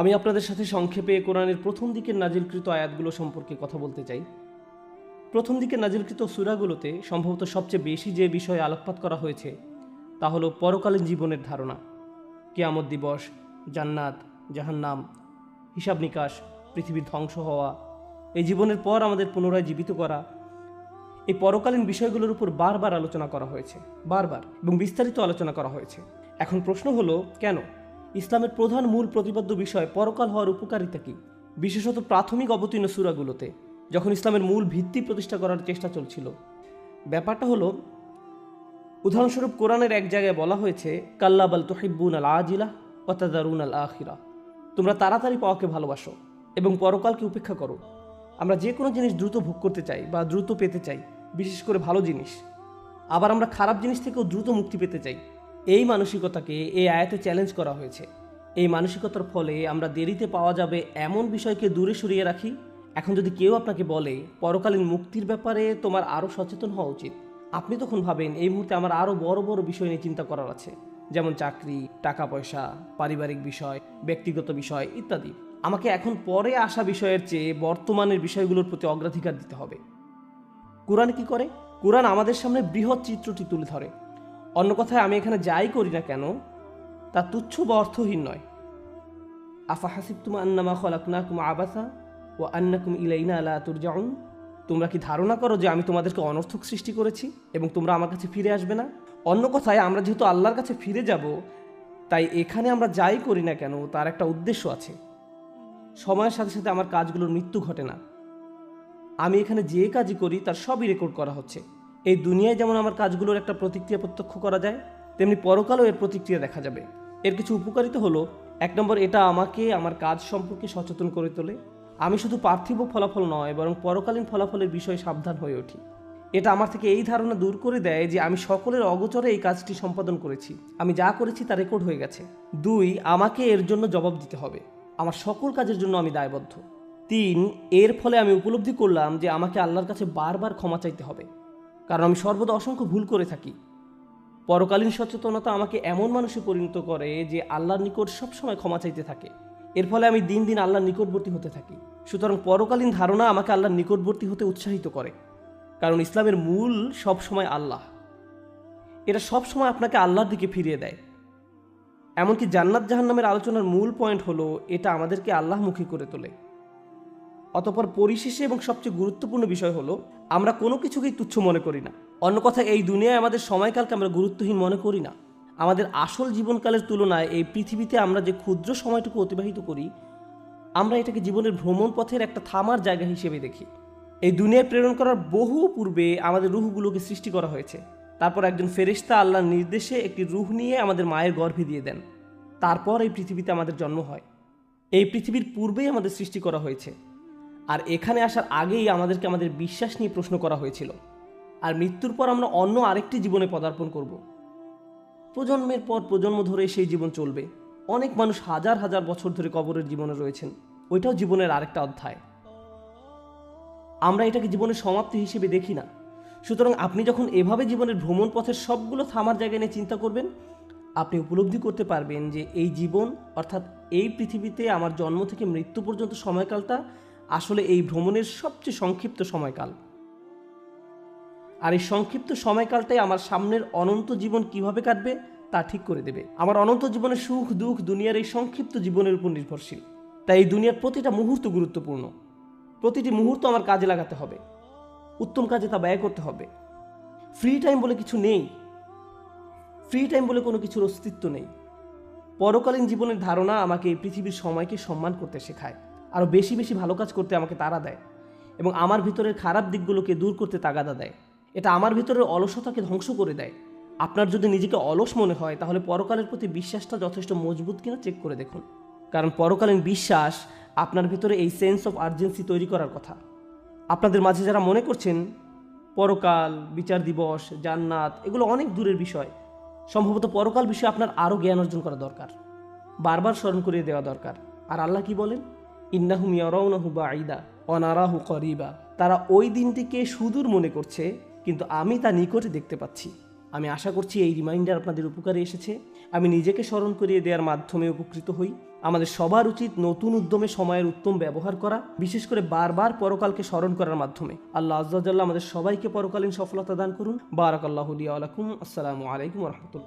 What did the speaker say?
আমি আপনাদের সাথে সংক্ষেপে কোরআনের প্রথম দিকের নাজিলকৃত আয়াতগুলো সম্পর্কে কথা বলতে চাই। প্রথম দিকের নাজিলকৃত সূরাগুলোতে সম্ভবত সবচেয়ে বেশি যে বিষয়ে আলোকপাত করা হয়েছে তা হলো পরকালীন জীবনের ধারণা, কিয়ামত দিবস, জান্নাত, জাহান্নাম, হিসাব নিকাশ, পৃথিবীর ধ্বংস হওয়া, এই জীবনের পর আমাদের পুনরায় জীবিত করা। এই পরকালীন বিষয়গুলোর উপর বারবার আলোচনা করা হয়েছে, বারবার এবং বিস্তারিত আলোচনা করা হয়েছে। এখন প্রশ্ন হলো, কেন? ইসলামের প্রধান মূল প্রতিপাদ্য বিষয় পরকাল হওয়ার উপকারিতা কী, বিশেষত প্রাথমিক অবতীর্ণ সূরাগুলোতে যখন ইসলামের মূল ভিত্তি প্রতিষ্ঠা করার চেষ্টা চলছিল। ব্যাপারটা হলো, উদাহরণস্বরূপ কোরআনের এক জায়গায় বলা হয়েছে, কাল্লা বাল তুহিব্বুন আল আজিলা ওয়া তাযারুন আল আখিরা, তোমরা তাড়াতাড়ি পাওয়াকে ভালোবাসো এবং পরকালকে উপেক্ষা করো। আমরা যে কোনো জিনিস দ্রুত ভোগ করতে চাই বা দ্রুত পেতে চাই, বিশেষ করে ভালো জিনিস। আবার আমরা খারাপ জিনিস থেকেও দ্রুত মুক্তি পেতে চাই। এই মানসিকতাকে এই আয়াতে চ্যালেঞ্জ করা হয়েছে। এই মানসিকতার ফলে আমরা দেরিতে পাওয়া যাবে এমন বিষয়কে দূরে সরিয়ে রাখি। এখন যদি কেউ আপনাকে বলে পরকালীন মুক্তির ব্যাপারে তোমার আরও সচেতন হওয়া উচিত, আপনি তখন ভাবেন এই মুহূর্তে আমার আরও বড় বড় বিষয় নিয়ে চিন্তা করার আছে, যেমন চাকরি, টাকা পয়সা, পারিবারিক বিষয়, ব্যক্তিগত বিষয় ইত্যাদি। আমাকে এখন পরে আসা বিষয়ের চেয়ে বর্তমানের বিষয়গুলোর প্রতি অগ্রাধিকার দিতে হবে। কোরআন কি করে? কোরআন আমাদের সামনে বৃহৎ চিত্রটি তুলে ধরে। অন্য কথায়, আমি এখানে যাই করি না কেন তা তুচ্ছ বা অর্থহীন নয়। আফা হাসিবতুম আন্নামা খলাকনাকুম আবাসা ওয়া আন্নাকুম ইলাইনা লা তুরজাউন, তোমরা কি ধারণা করো যে আমি তোমাদেরকে অনর্থক সৃষ্টি করেছি এবং তোমরা আমার কাছে ফিরে আসবে না? অন্য কথায়, আমরা যেহেতু আল্লাহর কাছে ফিরে যাব, তাই এখানে আমরা যাই করি না কেন তার একটা উদ্দেশ্য আছে। সময়ের সাথে সাথে আমার কাজগুলোর মৃত্যু ঘটে না। আমি এখানে যে কাজই করি তার সবই রেকর্ড করা হচ্ছে। এই দুনিয়ায় যেমন আমার কাজগুলোর একটা প্রতিক্রিয়া প্রত্যক্ষ করা যায়, তেমনি পরকালও এর প্রতিক্রিয়া দেখা যাবে। এর কিছু উপকারিতা হলো, 1 নম্বর, এটা আমাকে আমার কাজ সম্পর্কে সচেতন করে তোলে। আমি শুধু পার্থিব ফলাফল নয়, বরং পরকালীন ফলাফলের বিষয়ে সাবধান হয়ে উঠি। এটা আমার থেকে এই ধারণা দূর করে দেয় যে আমি সকলের অগোচরে এই কাজটি সম্পাদন করেছি, আমি যা করেছি তা রেকর্ড হয়ে গেছে। 2, আমাকে এর জন্য জবাব দিতে হবে, আমার সকল কাজের জন্য আমি দায়বদ্ধ। 3, এর ফলে আমি উপলব্ধি করলাম যে আমাকে আল্লাহর কাছে বারবার ক্ষমা চাইতে হবে, কারণ আমি সর্বদা অসংখ্য ভুল করে থাকি। পরকালীন সচেতনতা আমাকে এমন মানুষে পরিণত করে যে আল্লাহর নিকট সবসময় ক্ষমা চাইতে থাকে। এর ফলে আমি দিন দিন আল্লাহর নিকটবর্তী হতে থাকি। সুতরাং পরকালীন ধারণা আমাকে আল্লাহর নিকটবর্তী হতে উৎসাহিত করে, কারণ ইসলামের মূল সবসময় আল্লাহ। এটা সবসময় আপনাকে আল্লাহর দিকে ফিরিয়ে দেয়। এমনকি জান্নাত জাহান্নামের আলোচনার মূল পয়েন্ট হলো, এটা আমাদেরকে আল্লাহমুখী করে তোলে। অতঃপর পরিশেষে এবং সবচেয়ে গুরুত্বপূর্ণ বিষয় হলো, আমরা কোনো কিছুকেই তুচ্ছ মনে করি না। অন্য কথায়, এই দুনিয়ায় আমাদের সময়কালকে আমরা গুরুত্বহীন মনে করি না। আমাদের আসল জীবনকালের তুলনায় এই পৃথিবীতে আমরা যে ক্ষুদ্র সময়টুকু অতিবাহিত করি, আমরা এটাকে জীবনের ভ্রমণ পথের একটা থামার জায়গা হিসেবে দেখি। এই দুনিয়ায় প্রেরণ করার বহু পূর্বে আমাদের রুহগুলোকে সৃষ্টি করা হয়েছে। তারপর একজন ফেরেশতা আল্লাহর নির্দেশে একটি রুহ নিয়ে আমাদের মায়ের গর্ভে দিয়ে দেন। তারপর এই পৃথিবীতে আমাদের জন্ম হয়। এই পৃথিবীর পূর্বেই আমাদের সৃষ্টি করা হয়েছে, আর এখানে আসার আগেই আমাদেরকে আমাদের বিশ্বাস নিয়ে প্রশ্ন করা হয়েছিল। আর মৃত্যুর পর আমরা অন্য আরেকটি জীবনে পদার্পণ করব। প্রজন্মের পর প্রজন্ম ধরে সেই জীবন চলবে। অনেক মানুষ হাজার হাজার বছর ধরে কবরের জীবনে রয়েছেন, ওইটাও জীবনের আরেকটা অধ্যায়। আমরা এটাকে জীবনের সমাপ্তি হিসেবে দেখি না। সুতরাং আপনি যখন এভাবে জীবনের ভ্রমণ পথের সবগুলো থামার জায়গা নিয়ে চিন্তা করবেন, আপনি উপলব্ধি করতে পারবেন যে এই জীবন, অর্থাৎ এই পৃথিবীতে আমার জন্ম থেকে মৃত্যু পর্যন্ত সময়কালটা আসলে এই ভ্রমণের সবচেয়ে সংক্ষিপ্ত সময়কাল। আর এই সংক্ষিপ্ত সময়কালটাই আমার সামনের অনন্ত জীবন কিভাবে কাটবে তা ঠিক করে দেবে। আমার অনন্ত জীবনের সুখ দুঃখ দুনিয়ার এই সংক্ষিপ্ত জীবনের উপর নির্ভরশীল। তাই এই দুনিয়ার প্রতিটা মুহূর্ত গুরুত্বপূর্ণ। প্রতিটি মুহূর্ত আমার কাজে লাগাতে হবে, উত্তম কাজে তা ব্যয় করতে হবে। ফ্রি টাইম বলে কিছু নেই। ফ্রি টাইম বলে কোনো কিছুর অস্তিত্ব নেই। পরকালীন জীবনের ধারণা আমাকে এই পৃথিবীর সময়কে সম্মান করতে শেখায়, আরও বেশি বেশি ভালো কাজ করতে আমাকে তাড়া দেয়, এবং আমার ভিতরের খারাপ দিকগুলোকে দূর করতে তাগাদা দেয়। এটা আমার ভিতরের অলসতাকে ধ্বংস করে দেয়। আপনার যদি নিজেকে অলস মনে হয়, তাহলে পরকালের প্রতি বিশ্বাসটা যথেষ্ট মজবুত কিনা চেক করে দেখুন, কারণ পরকালীন বিশ্বাস আপনার ভিতরে এই সেন্স অফ আর্জেন্সি তৈরি করার কথা। আপনাদের মাঝে যারা মনে করছেন পরকাল, বিচার দিবস, জান্নাত এগুলো অনেক দূরের বিষয়, সম্ভবত পরকাল বিষয়ে আপনার আরও জ্ঞান অর্জন করা দরকার, বারবার স্মরণ করিয়ে দেওয়া দরকার। আর আল্লাহ কি বলেন? ইন্নাহুম ইয়ারাউনাহু বাঈদা ওয়া নারাহু করিবা, তারা ওই দিনটিকে সুদূর মনে করছে, কিন্তু আমি তা নিকটে দেখতে পাচ্ছি। আমি আশা করছি এই রিমাইন্ডার আপনাদের উপকারে এসেছে। আমি নিজেকে স্মরণ করিয়ে দেওয়ার মাধ্যমে উপকৃত হই। আমাদের সবার উচিত নতুন উদ্যমে সময়ের উত্তম ব্যবহার করা, বিশেষ করে বারবার পরকালকে স্মরণ করার মাধ্যমে। আল্লাহ আজ্জা ওয়া জাল্লা আমাদের সবাইকে পরকালীন সফলতা দান করুন। বারাকাল্লাহু লি ওয়া লাকুম। আসসালামু আলাইকুম ওয়া রাহমাতুল্লাহ।